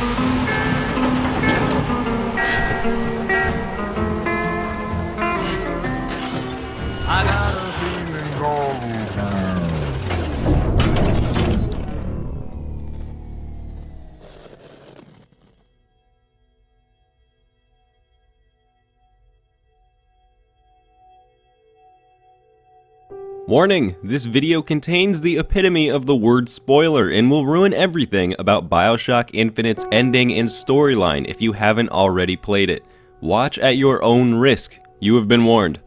I got a feeling gone. Warning! This video contains the epitome of the word spoiler and will ruin everything about Bioshock Infinite's ending and storyline if you haven't already played it. Watch at your own risk. You have been warned.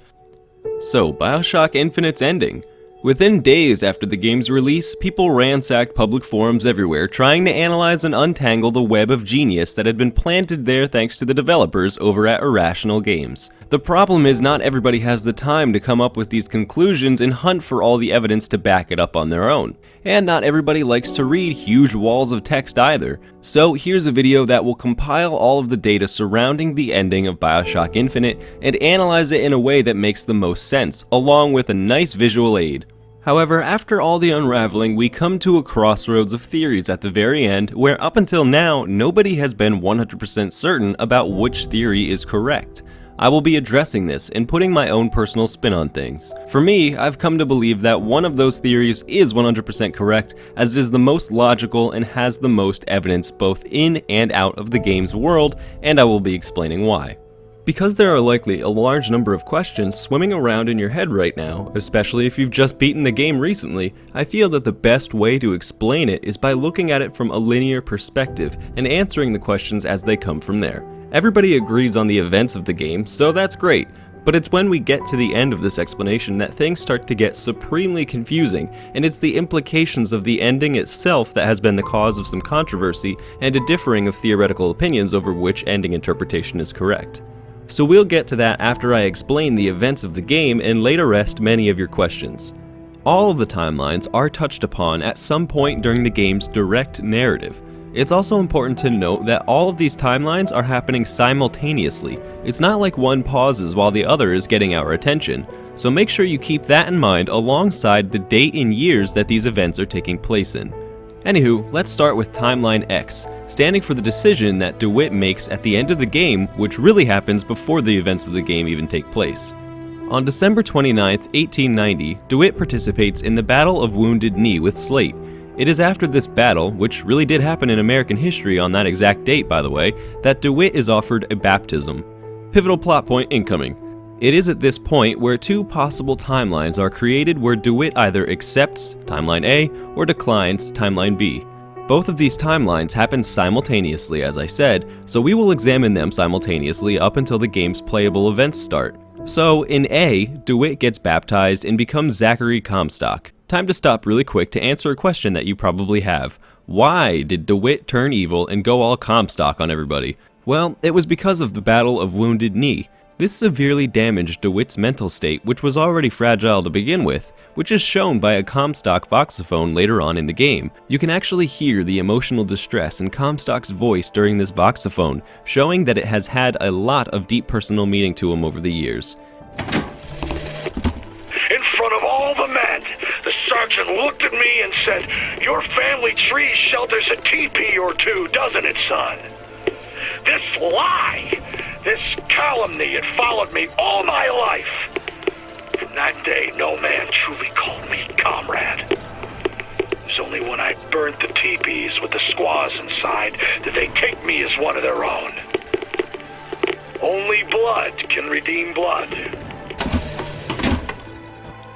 So, Bioshock Infinite's ending. Within days after the game's release, people ransacked public forums everywhere trying to analyze and untangle the web of genius that had been planted there thanks to the developers over at Irrational Games. The problem is not everybody has the time to come up with these conclusions and hunt for all the evidence to back it up on their own. And not everybody likes to read huge walls of text either. So here's a video that will compile all of the data surrounding the ending of Bioshock Infinite and analyze it in a way that makes the most sense, along with a nice visual aid. However, after all the unraveling, we come to a crossroads of theories at the very end where up until now, nobody has been 100% certain about which theory is correct. I will be addressing this and putting my own personal spin on things. For me, I've come to believe that one of those theories is 100% correct, as it is the most logical and has the most evidence both in and out of the game's world, and I will be explaining why. Because there are likely a large number of questions swimming around in your head right now, especially if you've just beaten the game recently, I feel that the best way to explain it is by looking at it from a linear perspective and answering the questions as they come from there. Everybody agrees on the events of the game, so that's great, but it's when we get to the end of this explanation that things start to get supremely confusing, and it's the implications of the ending itself that has been the cause of some controversy and a differing of theoretical opinions over which ending interpretation is correct. So we'll get to that after I explain the events of the game and lay to rest many of your questions. All of the timelines are touched upon at some point during the game's direct narrative. It's also important to note that all of these timelines are happening simultaneously. It's not like one pauses while the other is getting our attention, so make sure you keep that in mind alongside the date and years that these events are taking place in. Anywho, let's start with Timeline X, standing for the decision that DeWitt makes at the end of the game, which really happens before the events of the game even take place. On December 29, 1890, DeWitt participates in the Battle of Wounded Knee with Slate. It is after this battle, which really did happen in American history on that exact date by the way, that DeWitt is offered a baptism. Pivotal plot point incoming. It is at this point where two possible timelines are created where DeWitt either accepts Timeline A or declines Timeline B. Both of these timelines happen simultaneously as I said, so we will examine them simultaneously up until the game's playable events start. So in A, DeWitt gets baptized and becomes Zachary Comstock. Time to stop really quick to answer a question that you probably have. Why did DeWitt turn evil and go all Comstock on everybody? Well, it was because of the Battle of Wounded Knee. This severely damaged DeWitt's mental state, which was already fragile to begin with, which is shown by a Comstock voxophone later on in the game. You can actually hear the emotional distress in Comstock's voice during this voxophone, showing that it has had a lot of deep personal meaning to him over the years. In front of all the men, the sergeant looked at me and said, "Your family tree shelters a teepee or two, doesn't it, son?" This lie, this calumny had followed me all my life. From that day, no man truly called me comrade. It was only when I burnt the teepees with the squaws inside did they take me as one of their own. Only blood can redeem blood.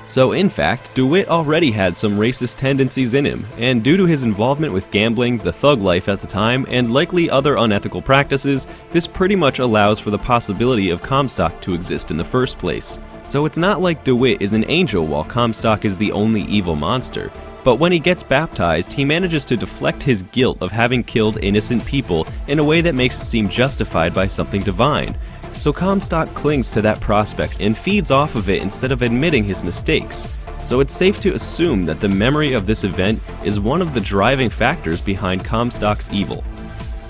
So in fact, DeWitt already had some racist tendencies in him, and due to his involvement with gambling, the thug life at the time, and likely other unethical practices, this pretty much allows for the possibility of Comstock to exist in the first place. So it's not like DeWitt is an angel while Comstock is the only evil monster. But when he gets baptized, he manages to deflect his guilt of having killed innocent people in a way that makes it seem justified by something divine. So Comstock clings to that prospect and feeds off of it instead of admitting his mistakes. So it's safe to assume that the memory of this event is one of the driving factors behind Comstock's evil.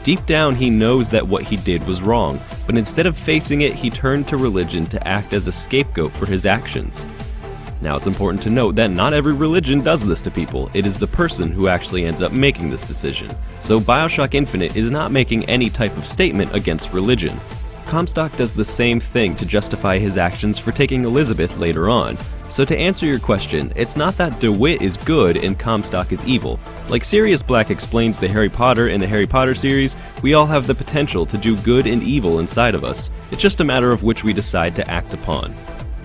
Deep down, he knows that what he did was wrong, but instead of facing it, he turned to religion to act as a scapegoat for his actions. Now it's important to note that not every religion does this to people, it is the person who actually ends up making this decision. So Bioshock Infinite is not making any type of statement against religion. Comstock does the same thing to justify his actions for taking Elizabeth later on. So to answer your question, it's not that DeWitt is good and Comstock is evil. Like Sirius Black explains to Harry Potter in the Harry Potter series, we all have the potential to do good and evil inside of us. It's just a matter of which we decide to act upon.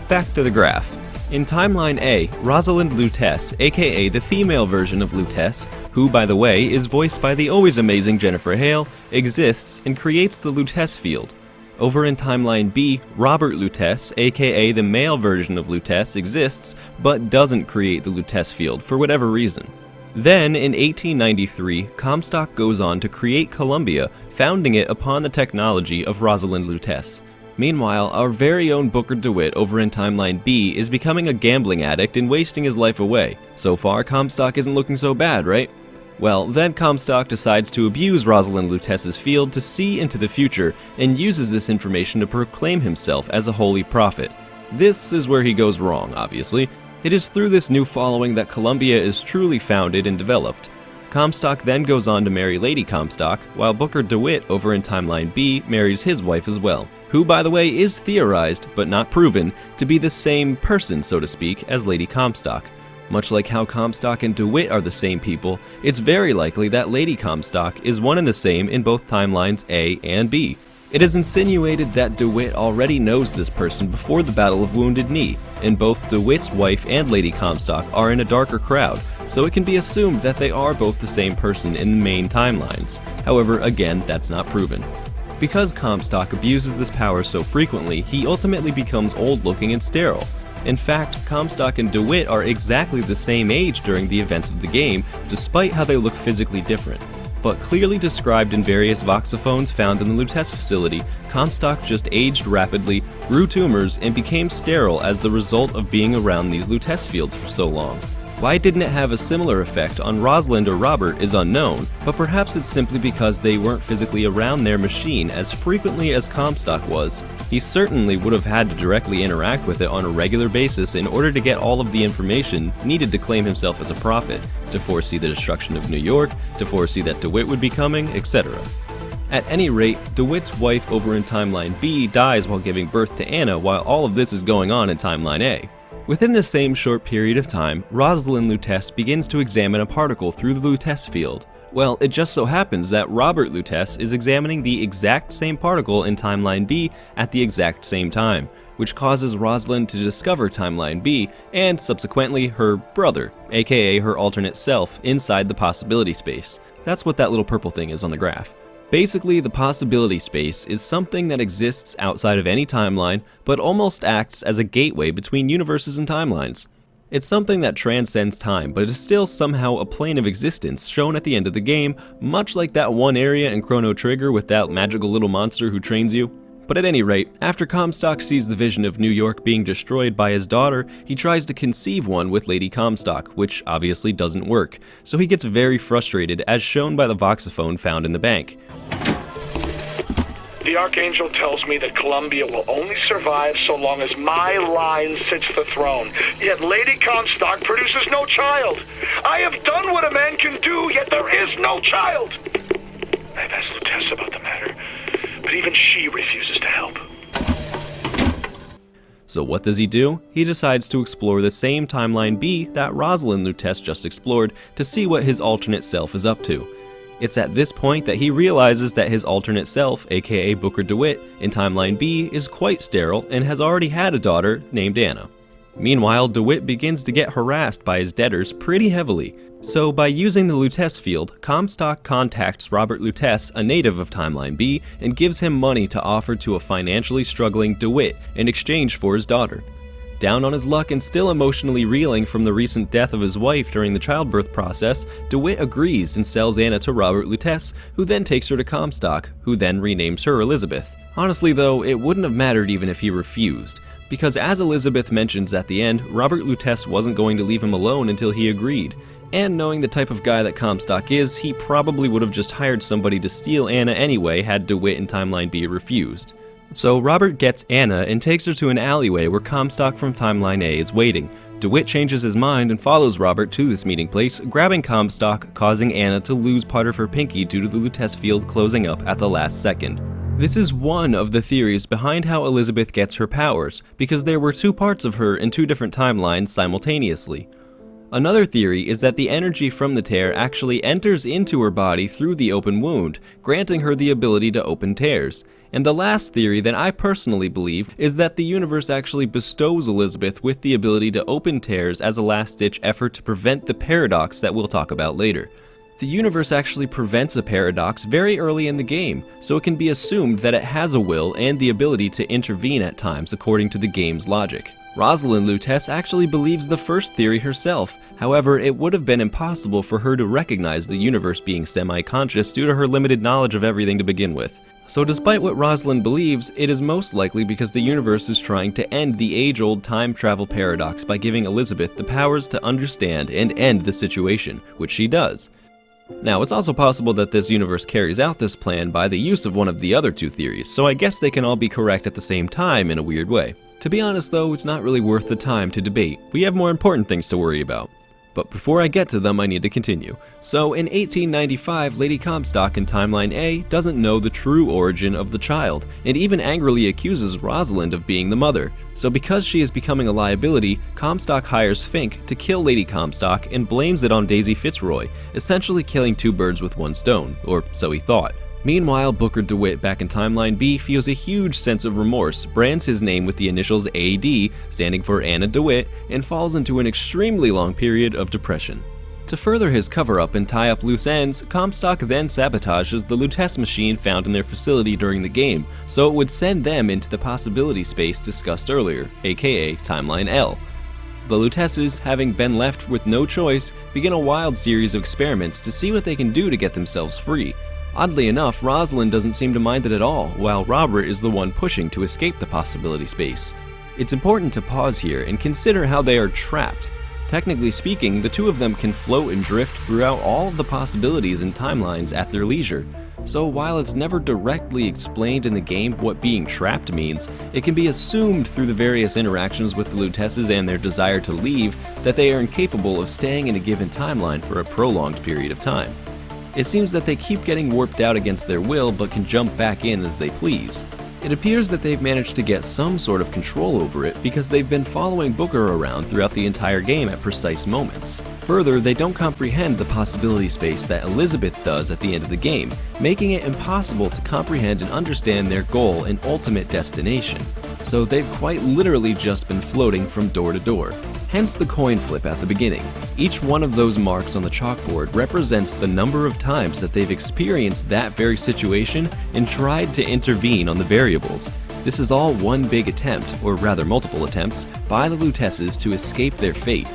Back to the graph. In Timeline A, Rosalind Lutece, aka the female version of Lutece, who by the way is voiced by the always amazing Jennifer Hale, exists and creates the Lutece field. Over in Timeline B, Robert Lutece, aka the male version of Lutece, exists, but doesn't create the Lutece field for whatever reason. Then, in 1893, Comstock goes on to create Columbia, founding it upon the technology of Rosalind Lutece. Meanwhile, our very own Booker DeWitt over in Timeline B is becoming a gambling addict and wasting his life away. So far, Comstock isn't looking so bad, right? Well, then Comstock decides to abuse Rosalind Lutece's field to see into the future and uses this information to proclaim himself as a holy prophet. This is where he goes wrong, obviously. It is through this new following that Columbia is truly founded and developed. Comstock then goes on to marry Lady Comstock, while Booker DeWitt over in Timeline B marries his wife as well, who by the way is theorized, but not proven, to be the same person, so to speak, as Lady Comstock. Much like how Comstock and DeWitt are the same people, it's very likely that Lady Comstock is one and the same in both timelines A and B. It is insinuated that DeWitt already knows this person before the Battle of Wounded Knee, and both DeWitt's wife and Lady Comstock are in a darker crowd, so it can be assumed that they are both the same person in the main timelines. However, again, that's not proven. Because Comstock abuses this power so frequently, he ultimately becomes old-looking and sterile. In fact, Comstock and DeWitt are exactly the same age during the events of the game, despite how they look physically different. But clearly described in various voxophones found in the Lutece facility, Comstock just aged rapidly, grew tumors, and became sterile as the result of being around these Lutece fields for so long. Why didn't it have a similar effect on Rosalind or Robert is unknown, but perhaps it's simply because they weren't physically around their machine as frequently as Comstock was. He certainly would have had to directly interact with it on a regular basis in order to get all of the information needed to claim himself as a prophet, to foresee the destruction of New York, to foresee that DeWitt would be coming, etc. At any rate, DeWitt's wife over in Timeline B dies while giving birth to Anna while all of this is going on in Timeline A. Within the same short period of time, Rosalind Lutece begins to examine a particle through the Lutece field. Well, it just so happens that Robert Lutece is examining the exact same particle in Timeline B at the exact same time, which causes Rosalind to discover Timeline B and, subsequently, her brother, aka her alternate self, inside the possibility space. That's what that little purple thing is on the graph. Basically, the possibility space is something that exists outside of any timeline, but almost acts as a gateway between universes and timelines. It's something that transcends time, but it is still somehow a plane of existence shown at the end of the game, much like that one area in Chrono Trigger with that magical little monster who trains you. But at any rate, after Comstock sees the vision of New York being destroyed by his daughter, he tries to conceive one with Lady Comstock, which obviously doesn't work, so he gets very frustrated as shown by the voxophone found in the bank. The Archangel tells me that Columbia will only survive so long as my line sits the throne. Yet Lady Comstock produces no child. I have done what a man can do, yet there is no child. I've asked Lutece about the matter, but even she refuses to help. So what does he do? He decides to explore the same Timeline B that Rosalind Lutece just explored to see what his alternate self is up to. It's at this point that he realizes that his alternate self, aka Booker DeWitt, in Timeline B is quite sterile and has already had a daughter named Anna. Meanwhile, DeWitt begins to get harassed by his debtors pretty heavily, so by using the Lutece field, Comstock contacts Robert Lutece, a native of Timeline B, and gives him money to offer to a financially struggling DeWitt in exchange for his daughter. Down on his luck and still emotionally reeling from the recent death of his wife during the childbirth process, DeWitt agrees and sells Anna to Robert Lutece, who then takes her to Comstock, who then renames her Elizabeth. Honestly though, it wouldn't have mattered even if he refused, because as Elizabeth mentions at the end, Robert Lutece wasn't going to leave him alone until he agreed. And knowing the type of guy that Comstock is, he probably would have just hired somebody to steal Anna anyway had DeWitt in Timeline B refused. So Robert gets Anna and takes her to an alleyway where Comstock from Timeline A is waiting, DeWitt changes his mind and follows Robert to this meeting place, grabbing Comstock, causing Anna to lose part of her pinky due to the Lutece field closing up at the last second. This is one of the theories behind how Elizabeth gets her powers, because there were two parts of her in two different timelines simultaneously. Another theory is that the energy from the tear actually enters into her body through the open wound, granting her the ability to open tears. And the last theory that I personally believe is that the universe actually bestows Elizabeth with the ability to open tears as a last-ditch effort to prevent the paradox that we'll talk about later. The universe actually prevents a paradox very early in the game, so it can be assumed that it has a will and the ability to intervene at times according to the game's logic. Rosalind Lutece actually believes the first theory herself, however it would have been impossible for her to recognize the universe being semi-conscious due to her limited knowledge of everything to begin with. So despite what Rosalind believes, it is most likely because the universe is trying to end the age-old time travel paradox by giving Elizabeth the powers to understand and end the situation, which she does. Now, it's also possible that this universe carries out this plan by the use of one of the other two theories, so I guess they can all be correct at the same time in a weird way. To be honest though, it's not really worth the time to debate. We have more important things to worry about. But before I get to them, I need to continue. So in 1895, Lady Comstock in Timeline A doesn't know the true origin of the child, and even angrily accuses Rosalind of being the mother. So because she is becoming a liability, Comstock hires Fink to kill Lady Comstock and blames it on Daisy Fitzroy, essentially killing two birds with one stone, or so he thought. Meanwhile, Booker DeWitt back in Timeline B feels a huge sense of remorse, brands his name with the initials AD, standing for Anna DeWitt, and falls into an extremely long period of depression. To further his cover-up and tie up loose ends, Comstock then sabotages the Lutece machine found in their facility during the game, so it would send them into the possibility space discussed earlier, aka Timeline L. The Luteces, having been left with no choice, begin a wild series of experiments to see what they can do to get themselves free. Oddly enough, Rosalind doesn't seem to mind it at all, while Robert is the one pushing to escape the possibility space. It's important to pause here and consider how they are trapped. Technically speaking, the two of them can float and drift throughout all of the possibilities and timelines at their leisure. So while it's never directly explained in the game what being trapped means, it can be assumed through the various interactions with the Luteces and their desire to leave that they are incapable of staying in a given timeline for a prolonged period of time. It seems that they keep getting warped out against their will but can jump back in as they please. It appears that they've managed to get some sort of control over it because they've been following Booker around throughout the entire game at precise moments. Further, they don't comprehend the possibility space that Elizabeth does at the end of the game, making it impossible to comprehend and understand their goal and ultimate destination. So they've quite literally just been floating from door to door. Hence the coin flip at the beginning. Each one of those marks on the chalkboard represents the number of times that they've experienced that very situation and tried to intervene on the variables. This is all one big attempt, or rather multiple attempts, by the Luteces to escape their fate.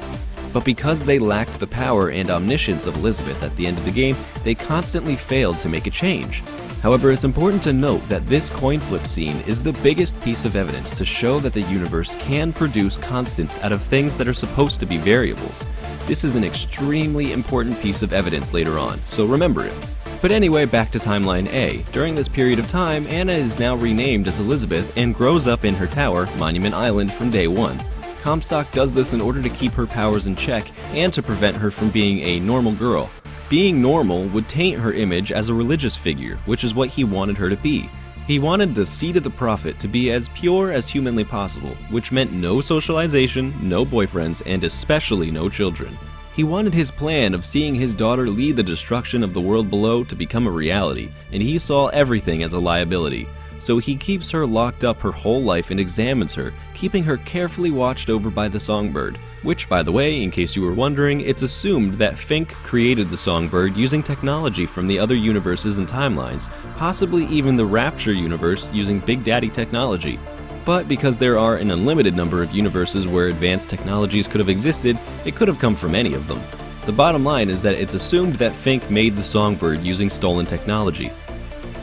But because they lacked the power and omniscience of Elizabeth at the end of the game, they constantly failed to make a change. However, it's important to note that this coin flip scene is the biggest piece of evidence to show that the universe can produce constants out of things that are supposed to be variables. This is an extremely important piece of evidence later on, so remember it. But anyway, back to Timeline A. During this period of time, Anna is now renamed as Elizabeth and grows up in her tower, Monument Island, from day one. Comstock does this in order to keep her powers in check and to prevent her from being a normal girl. Being normal would taint her image as a religious figure, which is what he wanted her to be. He wanted the seed of the prophet to be as pure as humanly possible, which meant no socialization, no boyfriends, and especially no children. He wanted his plan of seeing his daughter lead the destruction of the world below to become a reality, and he saw everything as a liability. So he keeps her locked up her whole life and examines her, keeping her carefully watched over by the songbird. Which, by the way, in case you were wondering, it's assumed that Fink created the songbird using technology from the other universes and timelines, possibly even the Rapture universe using Big Daddy technology. But because there are an unlimited number of universes where advanced technologies could have existed, it could have come from any of them. The bottom line is that it's assumed that Fink made the songbird using stolen technology.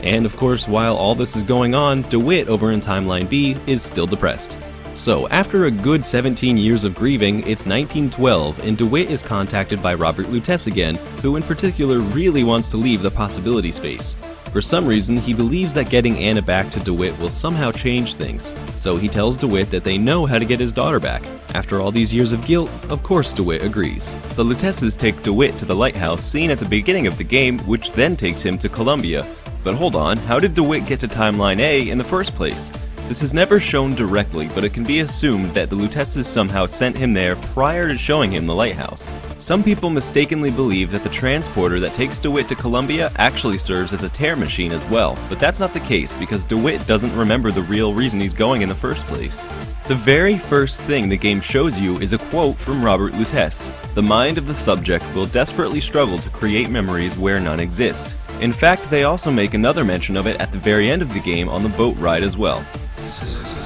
And of course, while all this is going on, DeWitt over in Timeline B is still depressed. So, after a good 17 years of grieving, it's 1912, and DeWitt is contacted by Robert Lutece again, who in particular really wants to leave the possibility space. For some reason, he believes that getting Anna back to DeWitt will somehow change things, so he tells DeWitt that they know how to get his daughter back. After all these years of guilt, of course DeWitt agrees. The Luteces take DeWitt to the lighthouse seen at the beginning of the game, which then takes him to Columbia. But hold on, how did DeWitt get to Timeline A in the first place? This is never shown directly, but it can be assumed that the Luteces somehow sent him there prior to showing him the lighthouse. Some people mistakenly believe that the transporter that takes DeWitt to Columbia actually serves as a tear machine as well, but that's not the case because DeWitt doesn't remember the real reason he's going in the first place. The very first thing the game shows you is a quote from Robert Lutece. The mind of the subject will desperately struggle to create memories where none exist. In fact, they also make another mention of it at the very end of the game on the boat ride as well.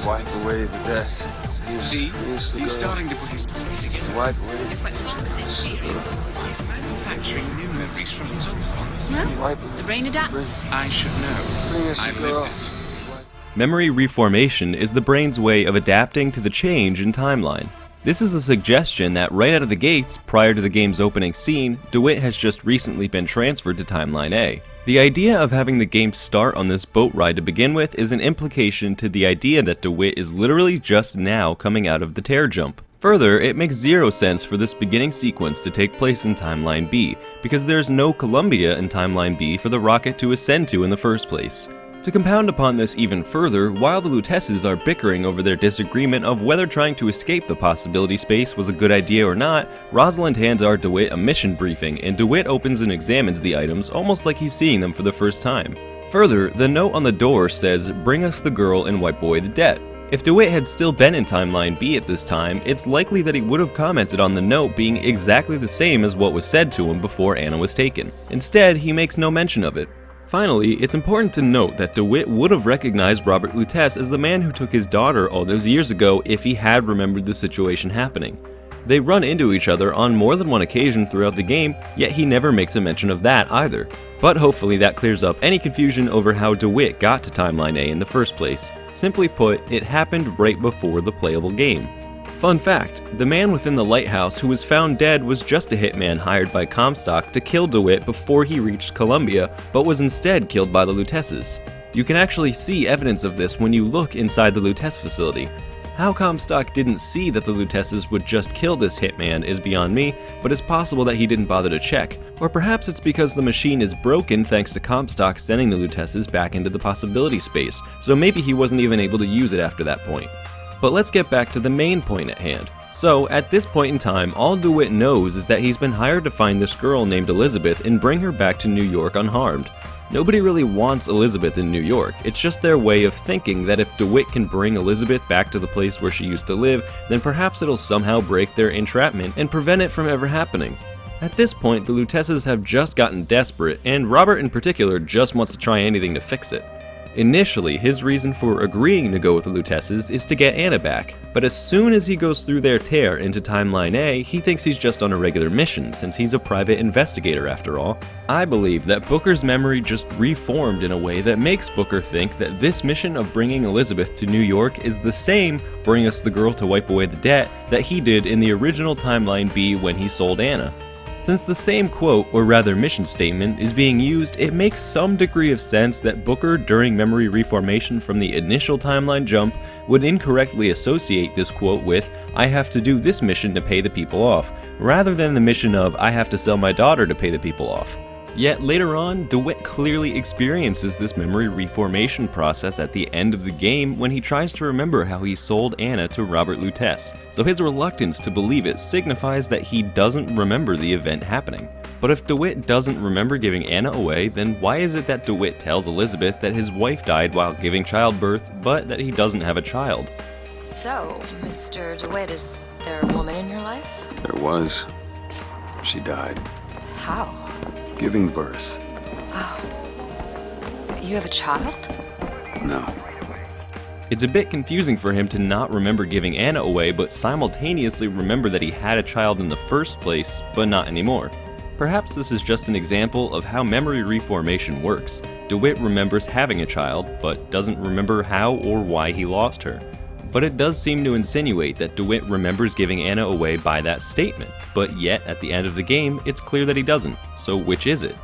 Wipe away the death. He's starting to put his brain together. Wipe away. He's manufacturing new memories from his old ones. Wipe The brain adapts. I should know. Bring us a I've girl. lived it. Memory reformation is the brain's way of adapting to the change in timeline. This is a suggestion that right out of the gates, prior to the game's opening scene, DeWitt has just recently been transferred to Timeline A. The idea of having the game start on this boat ride to begin with is an implication to the idea that DeWitt is literally just now coming out of the tear jump. Further, it makes zero sense for this beginning sequence to take place in Timeline B, because there's no Columbia in Timeline B for the rocket to ascend to in the first place. To compound upon this even further, while the Luteces are bickering over their disagreement of whether trying to escape the possibility space was a good idea or not, Rosalind hands our DeWitt a mission briefing, and DeWitt opens and examines the items almost like he's seeing them for the first time. Further, the note on the door says, "Bring us the girl and wipe away the debt." If DeWitt had still been in Timeline B at this time, it's likely that he would have commented on the note being exactly the same as what was said to him before Anna was taken. Instead, he makes no mention of it. Finally, it's important to note that DeWitt would have recognized Robert Lutece as the man who took his daughter all those years ago if he had remembered the situation happening. They run into each other on more than one occasion throughout the game, yet he never makes a mention of that either. But hopefully that clears up any confusion over how DeWitt got to Timeline A in the first place. Simply put, it happened right before the playable game. Fun fact, the man within the lighthouse who was found dead was just a hitman hired by Comstock to kill DeWitt before he reached Columbia, but was instead killed by the Luteces. You can actually see evidence of this when you look inside the Lutece facility. How Comstock didn't see that the Luteces would just kill this hitman is beyond me, but it's possible that he didn't bother to check. Or perhaps it's because the machine is broken thanks to Comstock sending the Luteces back into the possibility space, so maybe he wasn't even able to use it after that point. But let's get back to the main point at hand. So, at this point in time, all DeWitt knows is that he's been hired to find this girl named Elizabeth and bring her back to New York unharmed. Nobody really wants Elizabeth in New York, it's just their way of thinking that if DeWitt can bring Elizabeth back to the place where she used to live, then perhaps it'll somehow break their entrapment and prevent it from ever happening. At this point, the Luteces have just gotten desperate, and Robert in particular just wants to try anything to fix it. Initially, his reason for agreeing to go with the Luteces is to get Anna back, but as soon as he goes through their tear into Timeline A, he thinks he's just on a regular mission since he's a private investigator after all. I believe that Booker's memory just reformed in a way that makes Booker think that this mission of bringing Elizabeth to New York is the same bring us the girl to wipe away the debt that he did in the original Timeline B when he sold Anna. Since the same quote, or rather mission statement, is being used, it makes some degree of sense that Booker, during memory reformation from the initial timeline jump, would incorrectly associate this quote with, "I have to do this mission to pay the people off," rather than the mission of, "I have to sell my daughter to pay the people off." Yet later on, DeWitt clearly experiences this memory reformation process at the end of the game when he tries to remember how he sold Anna to Robert Lutece, so his reluctance to believe it signifies that he doesn't remember the event happening. But if DeWitt doesn't remember giving Anna away, then why is it that DeWitt tells Elizabeth that his wife died while giving childbirth, but that he doesn't have a child? So, Mr. DeWitt, is there a woman in your life? There was. She died. How? Giving birth. Wow. You have a child? No. It's a bit confusing for him to not remember giving Anna away, but simultaneously remember that he had a child in the first place, but not anymore. Perhaps this is just an example of how memory reformation works. DeWitt remembers having a child, but doesn't remember how or why he lost her. but it does seem to insinuate that DeWitt remembers giving Anna away by that statement, but yet at the end of the game, it's clear that he doesn't. So which is it?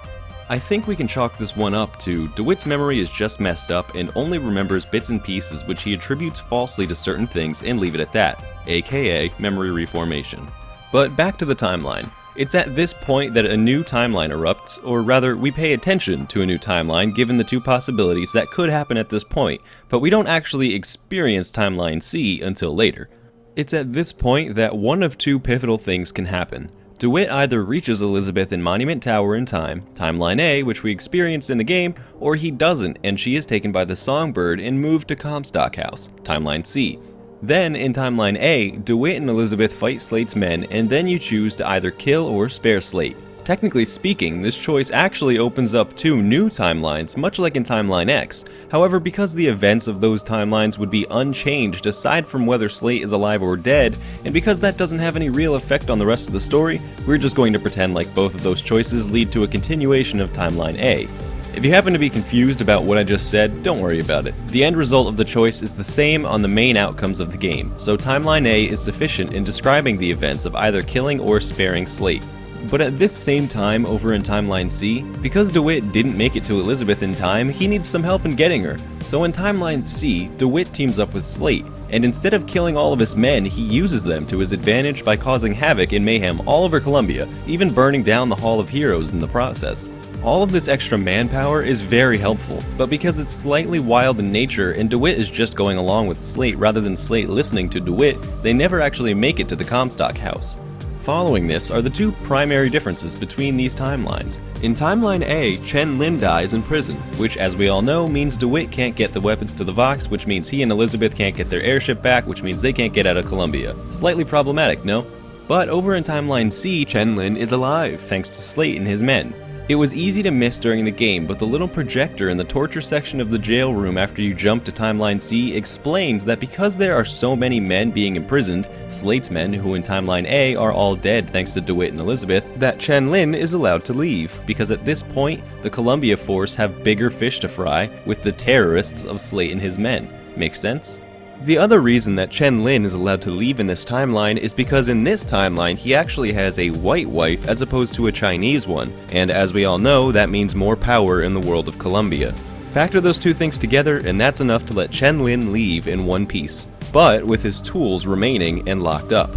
I think we can chalk this one up to DeWitt's memory is just messed up and only remembers bits and pieces which he attributes falsely to certain things and leave it at that, aka memory reformation. But back to the timeline. It's at this point that a new timeline erupts, or rather we pay attention to a new timeline given the two possibilities that could happen at this point, but we don't actually experience timeline C until later. It's at this point that one of two pivotal things can happen. DeWitt either reaches Elizabeth in Monument Tower in time, Timeline A, which we experienced in the game, or he doesn't and she is taken by the Songbird and moved to Comstock House, Timeline C. Then, in Timeline A, DeWitt and Elizabeth fight Slate's men and then you choose to either kill or spare Slate. Technically speaking, this choice actually opens up two new timelines, much like in Timeline X. However, because the events of those timelines would be unchanged aside from whether Slate is alive or dead, and because that doesn't have any real effect on the rest of the story, we're just going to pretend like both of those choices lead to a continuation of Timeline A. If you happen to be confused about what I just said, don't worry about it. The end result of the choice is the same on the main outcomes of the game, so Timeline A is sufficient in describing the events of either killing or sparing Slate. But at this same time over in Timeline C, because DeWitt didn't make it to Elizabeth in time, he needs some help in getting her. So in Timeline C, DeWitt teams up with Slate, and instead of killing all of his men, he uses them to his advantage by causing havoc and mayhem all over Columbia, even burning down the Hall of Heroes in the process. All of this extra manpower is very helpful, but because it's slightly wild in nature and DeWitt is just going along with Slate rather than Slate listening to DeWitt, they never actually make it to the Comstock House. Following this are the two primary differences between these timelines. In Timeline A, Chen Lin dies in prison, which as we all know means DeWitt can't get the weapons to the Vox, which means he and Elizabeth can't get their airship back, which means they can't get out of Columbia. Slightly problematic, no? But over in Timeline C, Chen Lin is alive, thanks to Slate and his men. It was easy to miss during the game, but the little projector in the torture section of the jail room after you jump to Timeline C explains that because there are so many men being imprisoned, Slate's men, who in Timeline A are all dead thanks to DeWitt and Elizabeth, that Chen Lin is allowed to leave, because at this point, the Columbia Force have bigger fish to fry with the terrorists of Slate and his men. Make sense? The other reason that Chen Lin is allowed to leave in this timeline is because in this timeline he actually has a white wife as opposed to a Chinese one, and as we all know, that means more power in the world of Columbia. Factor those two things together and that's enough to let Chen Lin leave in one piece, but with his tools remaining and locked up.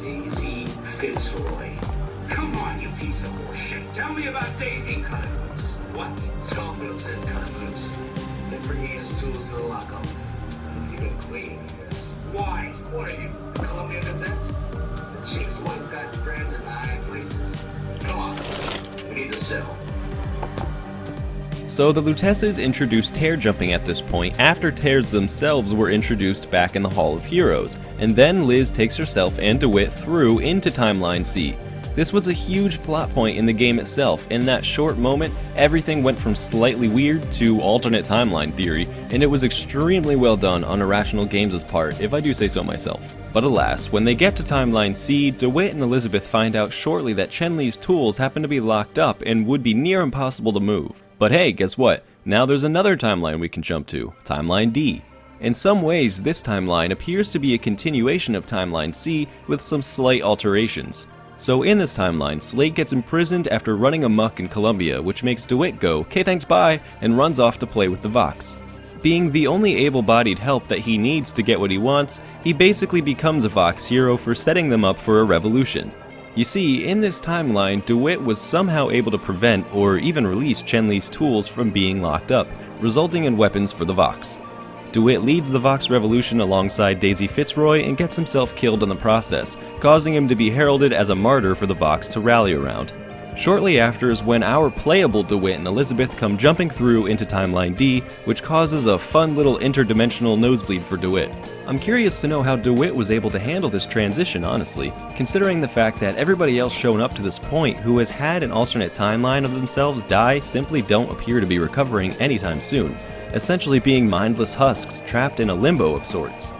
Daisy Fitzroy. Come on, you piece of horseshit. Tell me about Daisy Clevernoob. What? Schofield says Clevernoob. Then bring me his tools to the lockup. Why? What are you, Columbia Gazette? The chief's wife got friends in high places. Come on, we need to settle. So the Lutesses introduced tear jumping at this point after tears themselves were introduced back in the Hall of Heroes, and then Liz takes herself and DeWitt through into Timeline C. This was a huge plot point in the game itself. In that short moment, everything went from slightly weird to alternate timeline theory, and it was extremely well done on Irrational Games' part, if I do say so myself. But alas, when they get to Timeline C, DeWitt and Elizabeth find out shortly that Chen Li's tools happen to be locked up and would be near impossible to move. But hey, guess what? Now there's another timeline we can jump to, Timeline D. In some ways, this timeline appears to be a continuation of Timeline C with some slight alterations. So in this timeline, Slate gets imprisoned after running amok in Columbia, which makes DeWitt go, "Okay, thanks, bye," and runs off to play with the Vox. Being the only able-bodied help that he needs to get what he wants, he basically becomes a Vox hero for setting them up for a revolution. You see, in this timeline, DeWitt was somehow able to prevent or even release Chen Li's tools from being locked up, resulting in weapons for the Vox. DeWitt leads the Vox Revolution alongside Daisy Fitzroy and gets himself killed in the process, causing him to be heralded as a martyr for the Vox to rally around. Shortly after is when our playable DeWitt and Elizabeth come jumping through into Timeline D, which causes a fun little interdimensional nosebleed for DeWitt. I'm curious to know how DeWitt was able to handle this transition, honestly, considering the fact that everybody else shown up to this point who has had an alternate timeline of themselves die simply don't appear to be recovering anytime soon, essentially being mindless husks trapped in a limbo of sorts.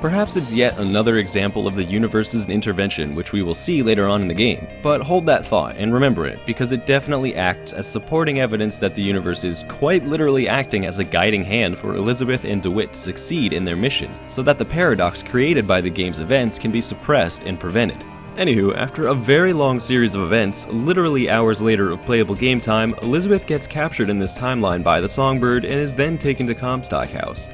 Perhaps it's yet another example of the universe's intervention, which we will see later on in the game, but hold that thought and remember it, because it definitely acts as supporting evidence that the universe is quite literally acting as a guiding hand for Elizabeth and DeWitt to succeed in their mission, so that the paradox created by the game's events can be suppressed and prevented. Anywho, after a very long series of events, literally hours later of playable game time, Elizabeth gets captured in this timeline by the Songbird and is then taken to Comstock House.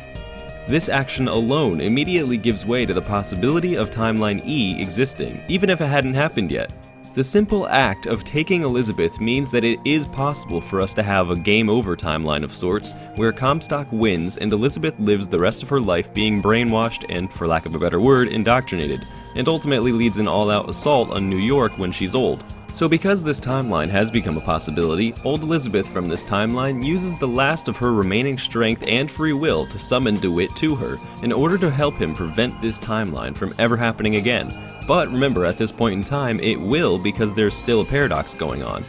This action alone immediately gives way to the possibility of Timeline E existing, even if it hadn't happened yet. The simple act of taking Elizabeth means that it is possible for us to have a game over timeline of sorts, where Comstock wins and Elizabeth lives the rest of her life being brainwashed and, for lack of a better word, indoctrinated, and ultimately leads an all-out assault on New York when she's old. So because this timeline has become a possibility, old Elizabeth from this timeline uses the last of her remaining strength and free will to summon DeWitt to her, in order to help him prevent this timeline from ever happening again. But remember, at this point in time, it will, because there's still a paradox going on.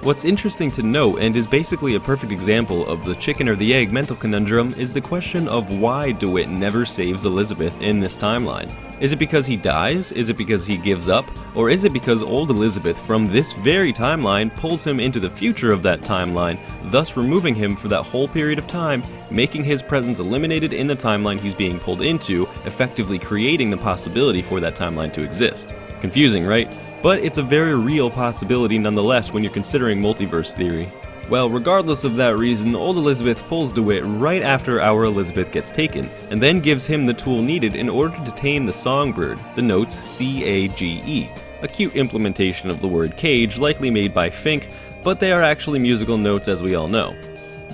What's interesting to note, and is basically a perfect example of the chicken or the egg mental conundrum, is the question of why DeWitt never saves Elizabeth in this timeline. Is it because he dies? Is it because he gives up? Or is it because old Elizabeth from this very timeline pulls him into the future of that timeline, thus removing him for that whole period of time, making his presence eliminated in the timeline he's being pulled into, effectively creating the possibility for that timeline to exist? Confusing, right? But it's a very real possibility nonetheless when you're considering multiverse theory. Well, regardless of that reason, old Elizabeth pulls DeWitt right after our Elizabeth gets taken, and then gives him the tool needed in order to tame the Songbird, the notes C-A-G-E, a cute implementation of the word cage likely made by Fink, but they are actually musical notes as we all know.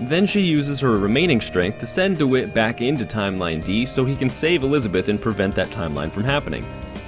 Then she uses her remaining strength to send DeWitt back into Timeline D so he can save Elizabeth and prevent that timeline from happening.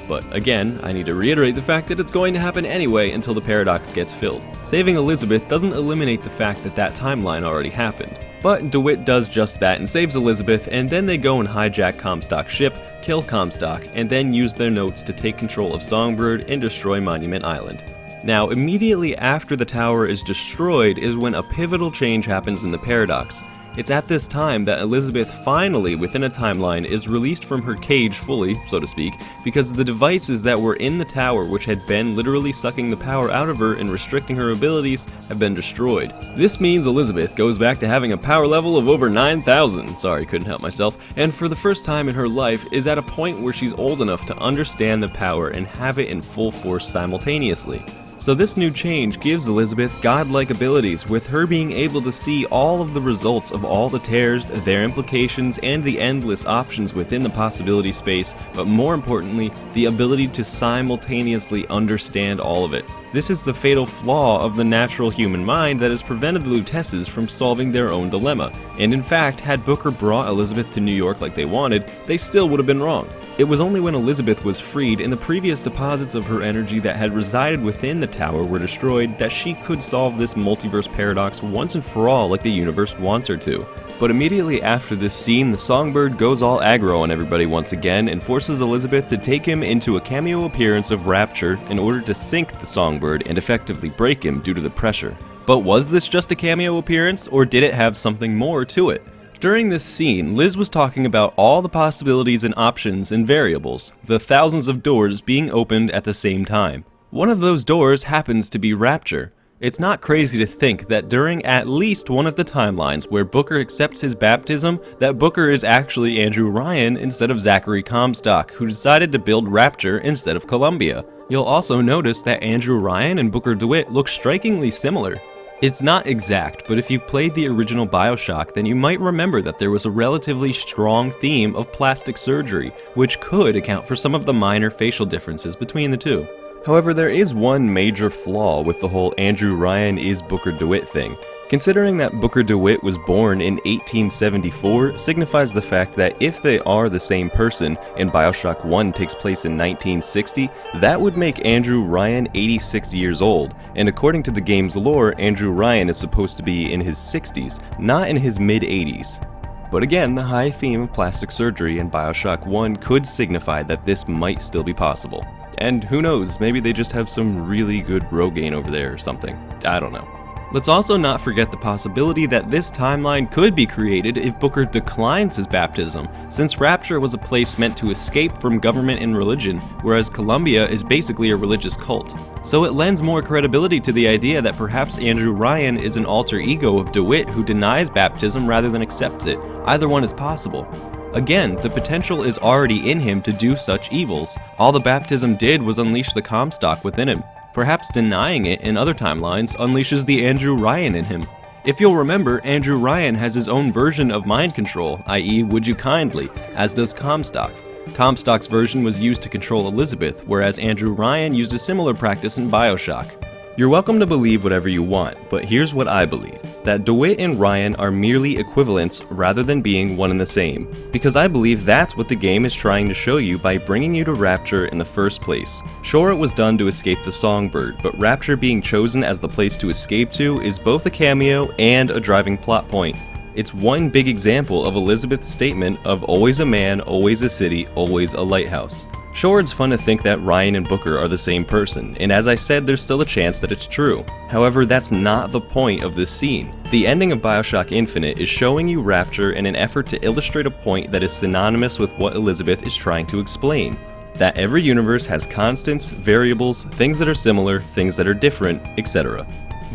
But again, I need to reiterate the fact that it's going to happen anyway until the paradox gets filled. Saving Elizabeth doesn't eliminate the fact that that timeline already happened. But DeWitt does just that and saves Elizabeth, and then they go and hijack Comstock's ship, kill Comstock, and then use their notes to take control of Songbird and destroy Monument Island. Now, immediately after the tower is destroyed is when a pivotal change happens in the paradox. It's at this time that Elizabeth finally, within a timeline, is released from her cage fully, so to speak, because the devices that were in the tower, which had been literally sucking the power out of her and restricting her abilities, have been destroyed. This means Elizabeth goes back to having a power level of over 9,000, sorry, couldn't help myself, and for the first time in her life is at a point where she's old enough to understand the power and have it in full force simultaneously. So this new change gives Elizabeth godlike abilities, with her being able to see all of the results of all the tears, their implications, and the endless options within the possibility space, but more importantly, the ability to simultaneously understand all of it. This is the fatal flaw of the natural human mind that has prevented the Lutesses from solving their own dilemma, and in fact, had Booker brought Elizabeth to New York like they wanted, they still would have been wrong. It was only when Elizabeth was freed and the previous deposits of her energy that had resided within the tower were destroyed that she could solve this multiverse paradox once and for all like the universe wants her to. But immediately after this scene, the Songbird goes all aggro on everybody once again and forces Elizabeth to take him into a cameo appearance of Rapture in order to sink the Songbird and effectively break him due to the pressure. But was this just a cameo appearance, or did it have something more to it? During this scene, Liz was talking about all the possibilities and options and variables, the thousands of doors being opened at the same time. One of those doors happens to be Rapture. It's not crazy to think that during at least one of the timelines where Booker accepts his baptism, that Booker is actually Andrew Ryan instead of Zachary Comstock, who decided to build Rapture instead of Columbia. You'll also notice that Andrew Ryan and Booker DeWitt look strikingly similar. It's not exact, but if you played the original Bioshock, then you might remember that there was a relatively strong theme of plastic surgery, which could account for some of the minor facial differences between the two. However, there is one major flaw with the whole Andrew Ryan is Booker DeWitt thing. Considering that Booker DeWitt was born in 1874 signifies the fact that if they are the same person and Bioshock 1 takes place in 1960, that would make Andrew Ryan 86 years old, and according to the game's lore, Andrew Ryan is supposed to be in his 60s, not in his mid-80s. But again, the high theme of plastic surgery in Bioshock 1 could signify that this might still be possible. And who knows, maybe they just have some really good Rogaine over there or something. I don't know. Let's also not forget the possibility that this timeline could be created if Booker declines his baptism, since Rapture was a place meant to escape from government and religion, whereas Columbia is basically a religious cult. So it lends more credibility to the idea that perhaps Andrew Ryan is an alter ego of DeWitt who denies baptism rather than accepts it. Either one is possible. Again, the potential is already in him to do such evils. All the baptism did was unleash the Comstock within him. Perhaps denying it in other timelines unleashes the Andrew Ryan in him. If you'll remember, Andrew Ryan has his own version of mind control, i.e. would you kindly, as does Comstock. Comstock's version was used to control Elizabeth, whereas Andrew Ryan used a similar practice in Bioshock. You're welcome to believe whatever you want, but here's what I believe. That DeWitt and Ryan are merely equivalents rather than being one and the same. Because I believe that's what the game is trying to show you by bringing you to Rapture in the first place. Sure, it was done to escape the Songbird, but Rapture being chosen as the place to escape to is both a cameo and a driving plot point. It's one big example of Elizabeth's statement of always a man, always a city, always a lighthouse. Sure, it's fun to think that Ryan and Booker are the same person, and as I said, there's still a chance that it's true. However, that's not the point of this scene. The ending of Bioshock Infinite is showing you Rapture in an effort to illustrate a point that is synonymous with what Elizabeth is trying to explain. That every universe has constants, variables, things that are similar, things that are different, etc.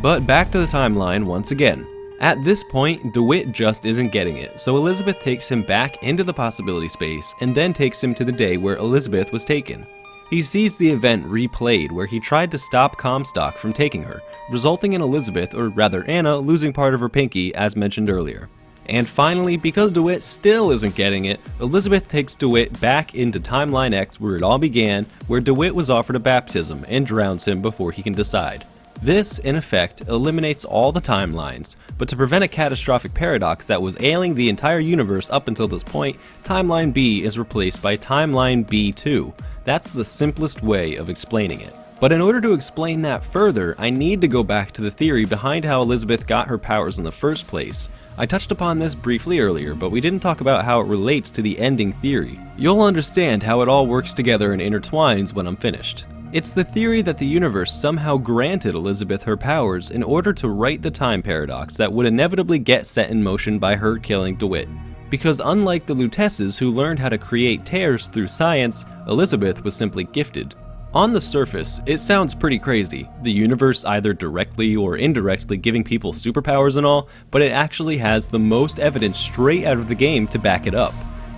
But back to the timeline once again. At this point, DeWitt just isn't getting it, so Elizabeth takes him back into the possibility space and then takes him to the day where Elizabeth was taken. He sees the event replayed where he tried to stop Comstock from taking her, resulting in Elizabeth, or rather Anna, losing part of her pinky as mentioned earlier. And finally, because DeWitt still isn't getting it, Elizabeth takes DeWitt back into Timeline X where it all began, where DeWitt was offered a baptism and drowns him before he can decide. This, in effect, eliminates all the timelines, but to prevent a catastrophic paradox that was ailing the entire universe up until this point, Timeline B is replaced by Timeline B2. That's the simplest way of explaining it. But in order to explain that further, I need to go back to the theory behind how Elizabeth got her powers in the first place. I touched upon this briefly earlier, but we didn't talk about how it relates to the ending theory. You'll understand how it all works together and intertwines when I'm finished. It's the theory that the universe somehow granted Elizabeth her powers in order to right the time paradox that would inevitably get set in motion by her killing DeWitt. Because unlike the Lutesses who learned how to create tears through science, Elizabeth was simply gifted. On the surface, it sounds pretty crazy, the universe either directly or indirectly giving people superpowers and all, but it actually has the most evidence straight out of the game to back it up.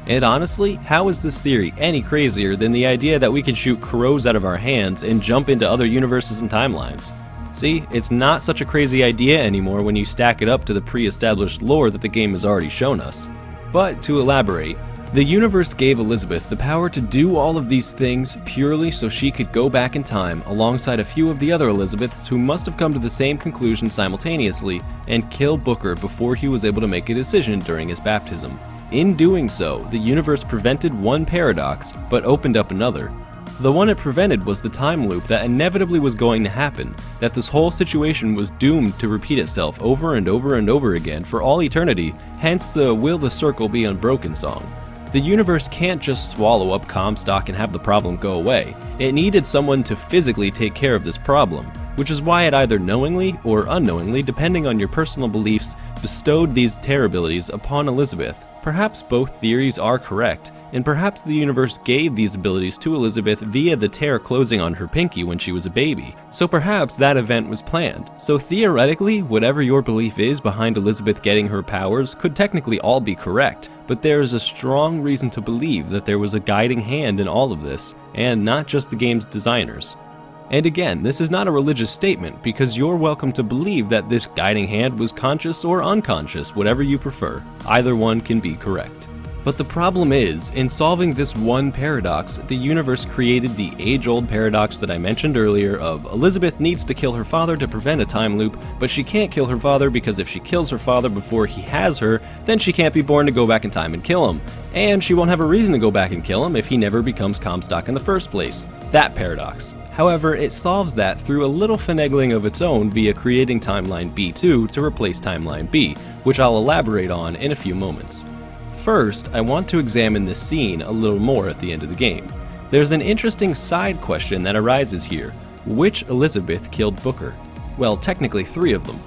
And honestly, how is this theory any crazier than the idea that we can shoot crows out of our hands and jump into other universes and timelines? See, it's not such a crazy idea anymore when you stack it up to the pre-established lore that the game has already shown us. But to elaborate, the universe gave Elizabeth the power to do all of these things purely so she could go back in time alongside a few of the other Elizabeths who must have come to the same conclusion simultaneously and kill Booker before he was able to make a decision during his baptism. In doing so, the universe prevented one paradox, but opened up another. The one it prevented was the time loop that inevitably was going to happen, that this whole situation was doomed to repeat itself over and over and over again for all eternity, hence the "Will the Circle Be Unbroken" song. The universe can't just swallow up Comstock and have the problem go away. It needed someone to physically take care of this problem, which is why it either knowingly or unknowingly, depending on your personal beliefs, bestowed these tear abilities upon Elizabeth. Perhaps both theories are correct, and perhaps the universe gave these abilities to Elizabeth via the tear closing on her pinky when she was a baby. So perhaps that event was planned. So theoretically, whatever your belief is behind Elizabeth getting her powers could technically all be correct, but there is a strong reason to believe that there was a guiding hand in all of this, and not just the game's designers. And again, this is not a religious statement, because you're welcome to believe that this guiding hand was conscious or unconscious, whatever you prefer. Either one can be correct. But the problem is, in solving this one paradox, the universe created the age-old paradox that I mentioned earlier of Elizabeth needs to kill her father to prevent a time loop, but she can't kill her father because if she kills her father before he has her, then she can't be born to go back in time and kill him. And she won't have a reason to go back and kill him if he never becomes Comstock in the first place. That paradox. However, it solves that through a little finagling of its own via creating Timeline B2 to replace Timeline B, which I'll elaborate on in a few moments. First, I want to examine this scene a little more at the end of the game. There's an interesting side question that arises here. Which Elizabeth killed Booker? Well, technically 3 of them.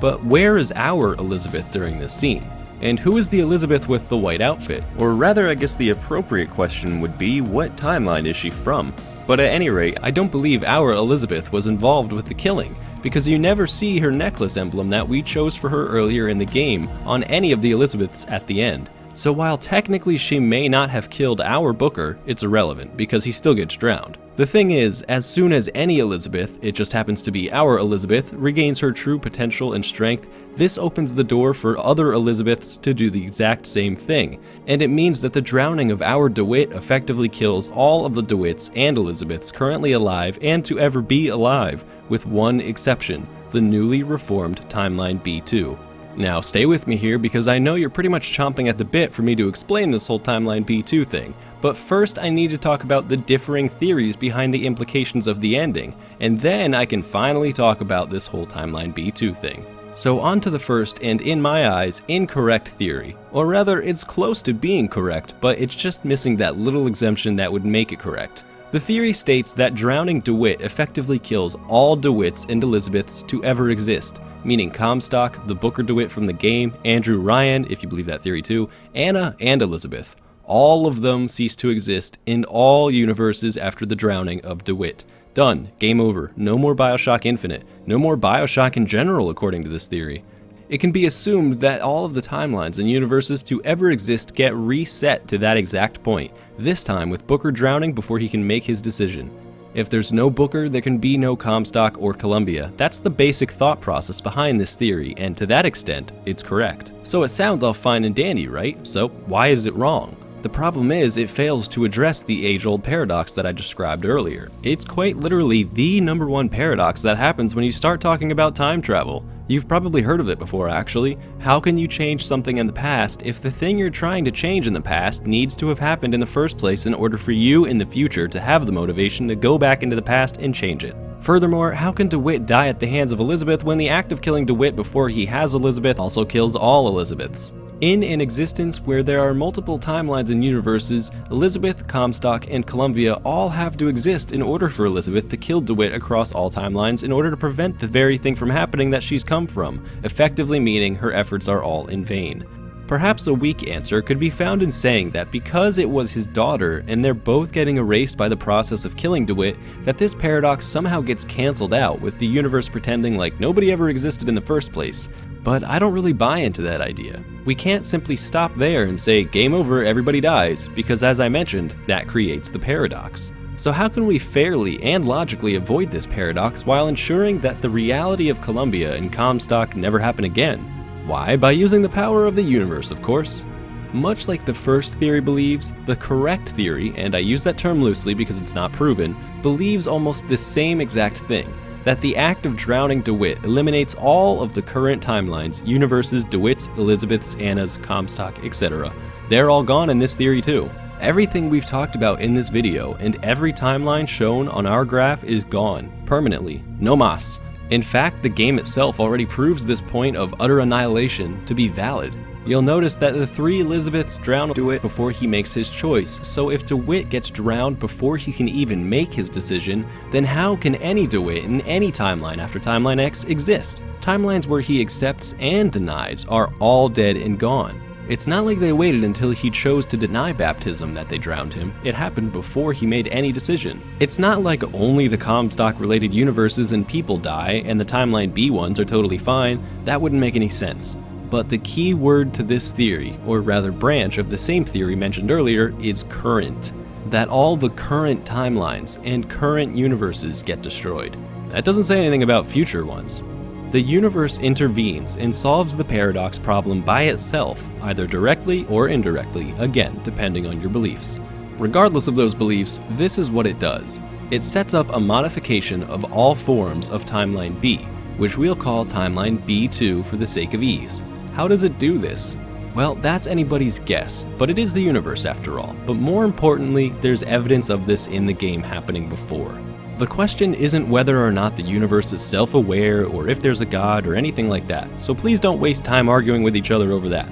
But where is our Elizabeth during this scene? And who is the Elizabeth with the white outfit? Or rather, I guess the appropriate question would be, what timeline is she from? But at any rate, I don't believe our Elizabeth was involved with the killing, because you never see her necklace emblem that we chose for her earlier in the game on any of the Elizabeths at the end. So while technically she may not have killed our Booker, it's irrelevant because he still gets drowned. The thing is, as soon as any Elizabeth, it just happens to be our Elizabeth, regains her true potential and strength, this opens the door for other Elizabeths to do the exact same thing. And it means that the drowning of our DeWitt effectively kills all of the DeWitts and Elizabeths currently alive and to ever be alive, with one exception, the newly reformed Timeline B2. Now stay with me here because I know you're pretty much chomping at the bit for me to explain this whole Timeline B2 thing, but first I need to talk about the differing theories behind the implications of the ending, and then I can finally talk about this whole Timeline B2 thing. So on to the first, and in my eyes, incorrect theory. Or rather, it's close to being correct, but it's just missing that little exemption that would make it correct. The theory states that drowning DeWitt effectively kills all DeWitts and Elizabeths to ever exist, meaning Comstock, the Booker DeWitt from the game, Andrew Ryan, if you believe that theory too, Anna, and Elizabeth. All of them cease to exist in all universes after the drowning of DeWitt. Done. Game over. No more Bioshock Infinite. No more Bioshock in general, according to this theory. It can be assumed that all of the timelines and universes to ever exist get reset to that exact point, this time with Booker drowning before he can make his decision. If there's no Booker, there can be no Comstock or Columbia. That's the basic thought process behind this theory, and to that extent, it's correct. So it sounds all fine and dandy, right? So why is it wrong? The problem is, it fails to address the age-old paradox that I described earlier. It's quite literally the #1 paradox that happens when you start talking about time travel. You've probably heard of it before, actually. How can you change something in the past if the thing you're trying to change in the past needs to have happened in the first place in order for you in the future to have the motivation to go back into the past and change it? Furthermore, how can DeWitt die at the hands of Elizabeth when the act of killing DeWitt before he has Elizabeth also kills all Elizabeths? In an existence where there are multiple timelines and universes, Elizabeth, Comstock, and Columbia all have to exist in order for Elizabeth to kill DeWitt across all timelines in order to prevent the very thing from happening that she's come from, effectively meaning her efforts are all in vain. Perhaps a weak answer could be found in saying that because it was his daughter and they're both getting erased by the process of killing DeWitt, that this paradox somehow gets cancelled out with the universe pretending like nobody ever existed in the first place. But I don't really buy into that idea. We can't simply stop there and say game over, everybody dies, because as I mentioned, that creates the paradox. So how can we fairly and logically avoid this paradox while ensuring that the reality of Columbia and Comstock never happen again? Why? By using the power of the universe, of course. Much like the first theory believes, the correct theory, and I use that term loosely because it's not proven, believes almost the same exact thing, that the act of drowning DeWitt eliminates all of the current timelines, universes, DeWitts, Elizabeths, Annas, Comstock, etc. They're all gone in this theory too. Everything we've talked about in this video and every timeline shown on our graph is gone, permanently, no mas. In fact, the game itself already proves this point of utter annihilation to be valid. You'll notice that the 3 Elizabeths drown DeWitt before he makes his choice, so if DeWitt gets drowned before he can even make his decision, then how can any DeWitt in any timeline after Timeline X exist? Timelines where he accepts and denies are all dead and gone. It's not like they waited until he chose to deny baptism that they drowned him. It happened before he made any decision. It's not like only the Comstock-related universes and people die and the Timeline B ones are totally fine. That wouldn't make any sense. But the key word to this theory, or rather branch of the same theory mentioned earlier, is current. That all the current timelines and current universes get destroyed. That doesn't say anything about future ones. The universe intervenes and solves the paradox problem by itself, either directly or indirectly, again, depending on your beliefs. Regardless of those beliefs, this is what it does. It sets up a modification of all forms of Timeline B, which we'll call Timeline B2 for the sake of ease. How does it do this? Well, that's anybody's guess, but it is the universe after all. But more importantly, there's evidence of this in the game happening before. The question isn't whether or not the universe is self-aware or if there's a god or anything like that, so please don't waste time arguing with each other over that.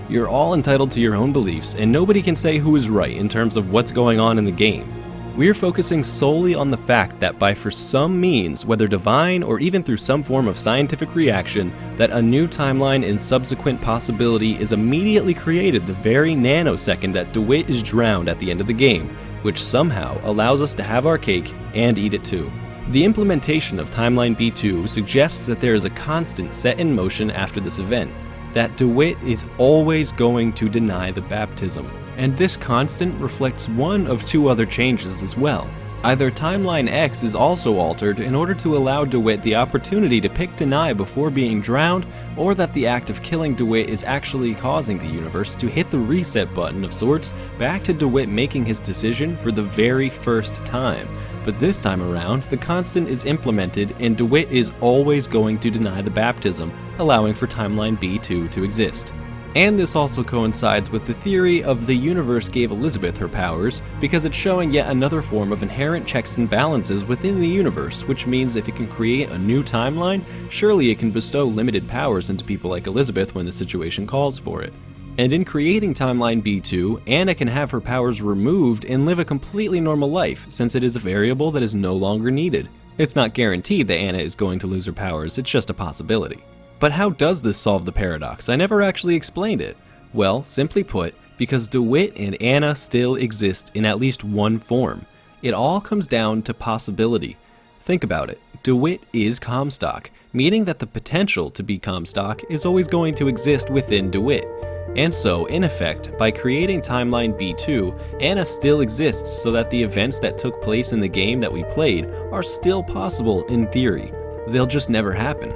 You're all entitled to your own beliefs, and nobody can say who is right in terms of what's going on in the game. We're focusing solely on the fact that by for some means, whether divine or even through some form of scientific reaction, that a new timeline and subsequent possibility is immediately created the very nanosecond that DeWitt is drowned at the end of the game, which somehow allows us to have our cake and eat it too. The implementation of Timeline B2 suggests that there is a constant set in motion after this event, that DeWitt is always going to deny the baptism. And this constant reflects one of two other changes as well. Either Timeline X is also altered in order to allow DeWitt the opportunity to pick deny before being drowned, or that the act of killing DeWitt is actually causing the universe to hit the reset button of sorts back to DeWitt making his decision for the very first time. But this time around, the constant is implemented and DeWitt is always going to deny the baptism, allowing for Timeline B2 to exist. And this also coincides with the theory of the universe gave Elizabeth her powers, because it's showing yet another form of inherent checks and balances within the universe, which means if it can create a new timeline, surely it can bestow limited powers into people like Elizabeth when the situation calls for it. And in creating Timeline B2, Anna can have her powers removed and live a completely normal life, since it is a variable that is no longer needed. It's not guaranteed that Anna is going to lose her powers, it's just a possibility. But how does this solve the paradox? I never actually explained it. Well, simply put, because DeWitt and Anna still exist in at least one form. It all comes down to possibility. Think about it. DeWitt is Comstock, meaning that the potential to be Comstock is always going to exist within DeWitt. And so, in effect, by creating Timeline B2, Anna still exists so that the events that took place in the game that we played are still possible in theory. They'll just never happen.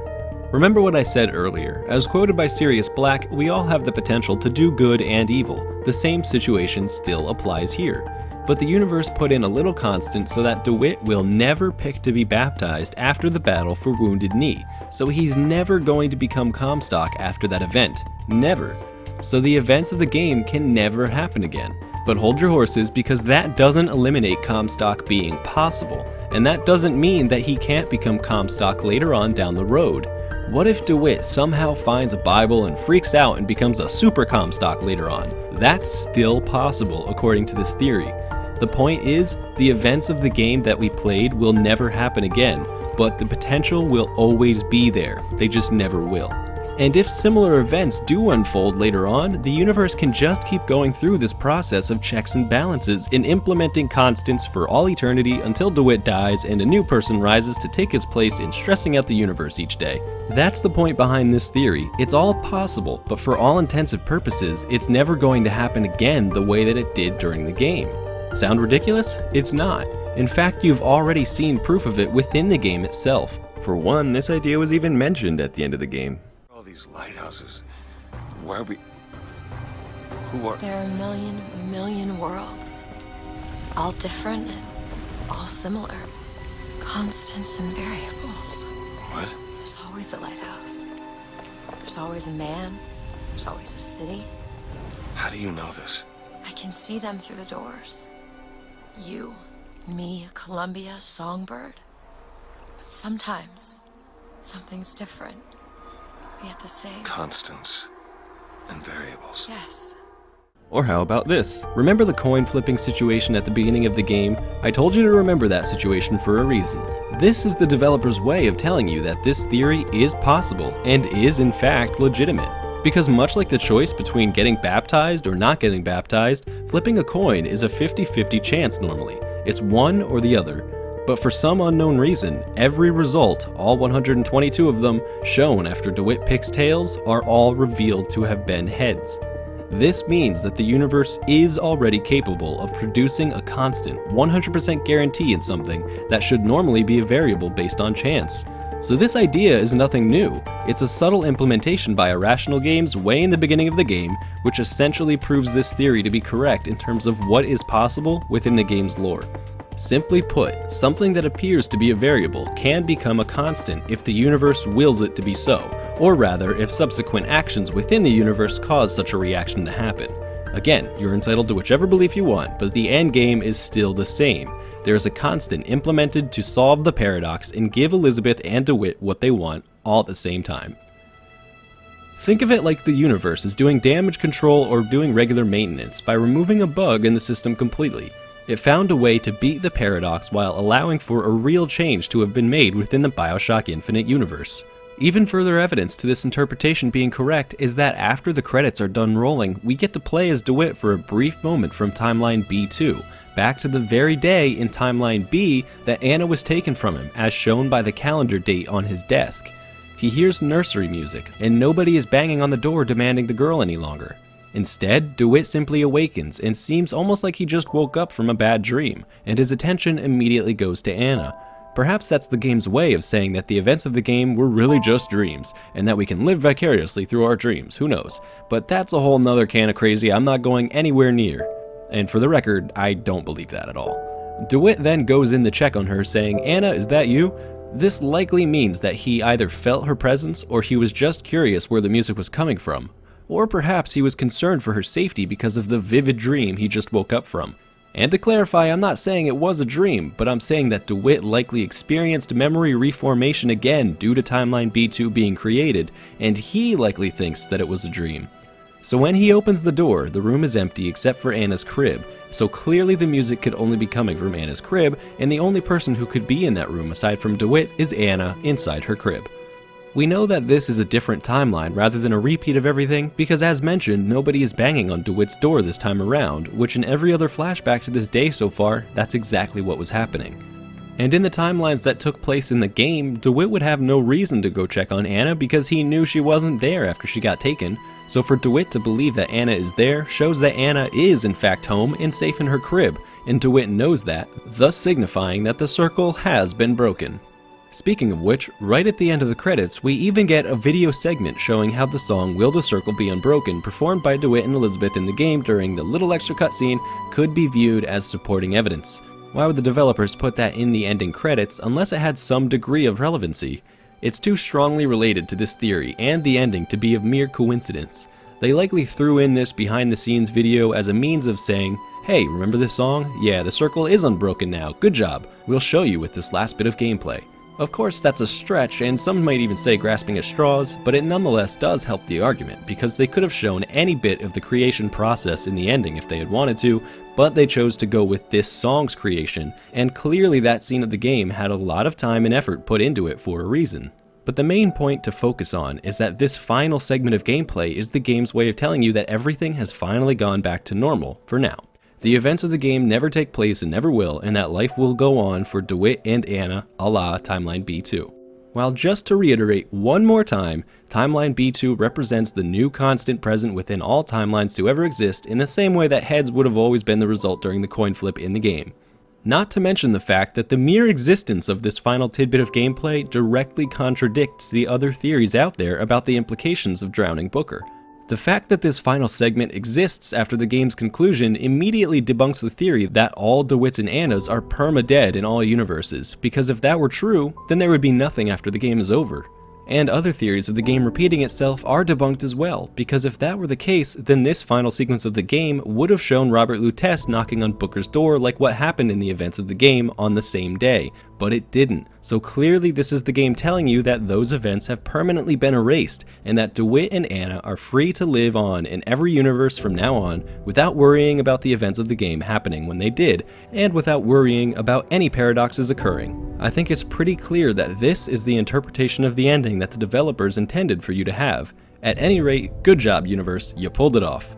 Remember what I said earlier, as quoted by Sirius Black, we all have the potential to do good and evil. The same situation still applies here. But the universe put in a little constant so that DeWitt will never pick to be baptized after the battle for Wounded Knee, so he's never going to become Comstock after that event. Never. So the events of the game can never happen again. But hold your horses, because that doesn't eliminate Comstock being possible, and that doesn't mean that he can't become Comstock later on down the road. What if DeWitt somehow finds a Bible and freaks out and becomes a super Comstock later on? That's still possible according to this theory. The point is, the events of the game that we played will never happen again, but the potential will always be there, they just never will. And if similar events do unfold later on, the universe can just keep going through this process of checks and balances in implementing constants for all eternity until DeWitt dies and a new person rises to take his place in stressing out the universe each day. That's the point behind this theory. It's all possible, but for all intensive purposes, it's never going to happen again the way that it did during the game. Sound ridiculous? It's not. In fact, you've already seen proof of it within the game itself. For one, this idea was even mentioned at the end of the game. These lighthouses. Why are we... Who are... There are a million worlds. All different and all similar. Constants and variables. What? There's always a lighthouse. There's always a man. There's always a city. How do you know this? I can see them through the doors. You, me, Columbia, Songbird. But sometimes, something's different. Yet the same. Constants and variables. Yes. Or how about this? Remember the coin flipping situation at the beginning of the game? I told you to remember that situation for a reason. This is the developer's way of telling you that this theory is possible and is in fact legitimate. Because much like the choice between getting baptized or not getting baptized, flipping a coin is a 50-50 chance normally. It's one or the other. But for some unknown reason, every result, all 122 of them, shown after DeWitt picks tails, are all revealed to have been heads. This means that the universe is already capable of producing a constant, 100% guarantee in something that should normally be a variable based on chance. So this idea is nothing new. It's a subtle implementation by Irrational Games way in the beginning of the game, which essentially proves this theory to be correct in terms of what is possible within the game's lore. Simply put, something that appears to be a variable can become a constant if the universe wills it to be so, or rather if subsequent actions within the universe cause such a reaction to happen. Again, you're entitled to whichever belief you want, but the end game is still the same. There is a constant implemented to solve the paradox and give Elizabeth and DeWitt what they want all at the same time. Think of it like the universe is doing damage control or doing regular maintenance by removing a bug in the system completely. It found a way to beat the paradox while allowing for a real change to have been made within the Bioshock Infinite universe. Even further evidence to this interpretation being correct is that after the credits are done rolling, we get to play as DeWitt for a brief moment from Timeline B2, back to the very day in Timeline B that Anna was taken from him, as shown by the calendar date on his desk. He hears nursery music, and nobody is banging on the door demanding the girl any longer. Instead, DeWitt simply awakens and seems almost like he just woke up from a bad dream, and his attention immediately goes to Anna. Perhaps that's the game's way of saying that the events of the game were really just dreams, and that we can live vicariously through our dreams, who knows. But that's a whole nother can of crazy I'm not going anywhere near. And for the record, I don't believe that at all. DeWitt then goes in to check on her, saying, "Anna, is that you?" This likely means that he either felt her presence or he was just curious where the music was coming from. Or perhaps he was concerned for her safety because of the vivid dream he just woke up from. And to clarify, I'm not saying it was a dream, but I'm saying that DeWitt likely experienced memory reformation again due to Timeline B2 being created, and he likely thinks that it was a dream. So when he opens the door, the room is empty except for Anna's crib, so clearly the music could only be coming from Anna's crib, and the only person who could be in that room aside from DeWitt is Anna inside her crib. We know that this is a different timeline rather than a repeat of everything because, as mentioned, nobody is banging on DeWitt's door this time around, which in every other flashback to this day so far, that's exactly what was happening. And in the timelines that took place in the game, DeWitt would have no reason to go check on Anna because he knew she wasn't there after she got taken, so for DeWitt to believe that Anna is there shows that Anna is in fact home and safe in her crib, and DeWitt knows that, thus signifying that the circle has been broken. Speaking of which, right at the end of the credits, we even get a video segment showing how the song Will the Circle Be Unbroken, performed by DeWitt and Elizabeth in the game during the little extra cutscene, could be viewed as supporting evidence. Why would the developers put that in the ending credits unless it had some degree of relevancy? It's too strongly related to this theory and the ending to be of mere coincidence. They likely threw in this behind the scenes video as a means of saying, "Hey, remember this song? Yeah, the circle is unbroken now, good job, we'll show you with this last bit of gameplay." Of course, that's a stretch, and some might even say grasping at straws, but it nonetheless does help the argument, because they could have shown any bit of the creation process in the ending if they had wanted to, but they chose to go with this song's creation, and clearly that scene of the game had a lot of time and effort put into it for a reason. But the main point to focus on is that this final segment of gameplay is the game's way of telling you that everything has finally gone back to normal, for now. The events of the game never take place and never will, and that life will go on for DeWitt and Anna, a la Timeline B2. While just to reiterate one more time, Timeline B2 represents the new constant present within all timelines to ever exist in the same way that heads would have always been the result during the coin flip in the game. Not to mention the fact that the mere existence of this final tidbit of gameplay directly contradicts the other theories out there about the implications of drowning Booker. The fact that this final segment exists after the game's conclusion immediately debunks the theory that all DeWitts and Annas are perma-dead in all universes, because if that were true, then there would be nothing after the game is over. And other theories of the game repeating itself are debunked as well, because if that were the case, then this final sequence of the game would have shown Robert Lutece knocking on Booker's door like what happened in the events of the game on the same day, but it didn't. So clearly this is the game telling you that those events have permanently been erased, and that DeWitt and Anna are free to live on in every universe from now on without worrying about the events of the game happening when they did, and without worrying about any paradoxes occurring. I think it's pretty clear that this is the interpretation of the ending that the developers intended for you to have. At any rate, good job, universe, you pulled it off.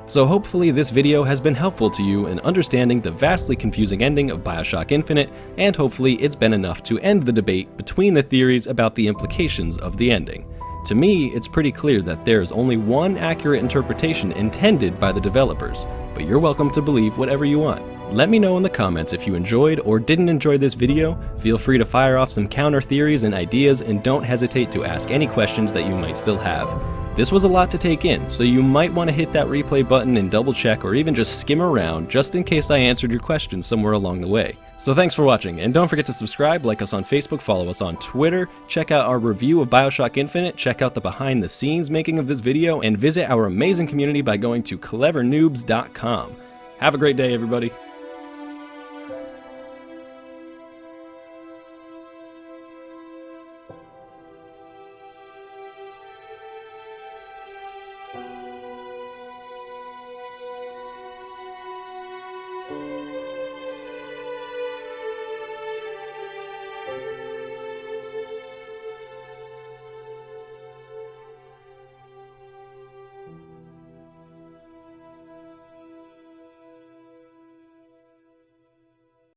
So hopefully this video has been helpful to you in understanding the vastly confusing ending of Bioshock Infinite, and hopefully it's been enough to end the debate between the theories about the implications of the ending. To me, it's pretty clear that there's only one accurate interpretation intended by the developers, but you're welcome to believe whatever you want. Let me know in the comments if you enjoyed or didn't enjoy this video. Feel free to fire off some counter theories and ideas, and don't hesitate to ask any questions that you might still have. This was a lot to take in, so you might want to hit that replay button and double check or even just skim around just in case I answered your questions somewhere along the way. So thanks for watching, and don't forget to subscribe, like us on Facebook, follow us on Twitter, check out our review of Bioshock Infinite, check out the behind the scenes making of this video, and visit our amazing community by going to Clevvernoobs.com. Have a great day, everybody.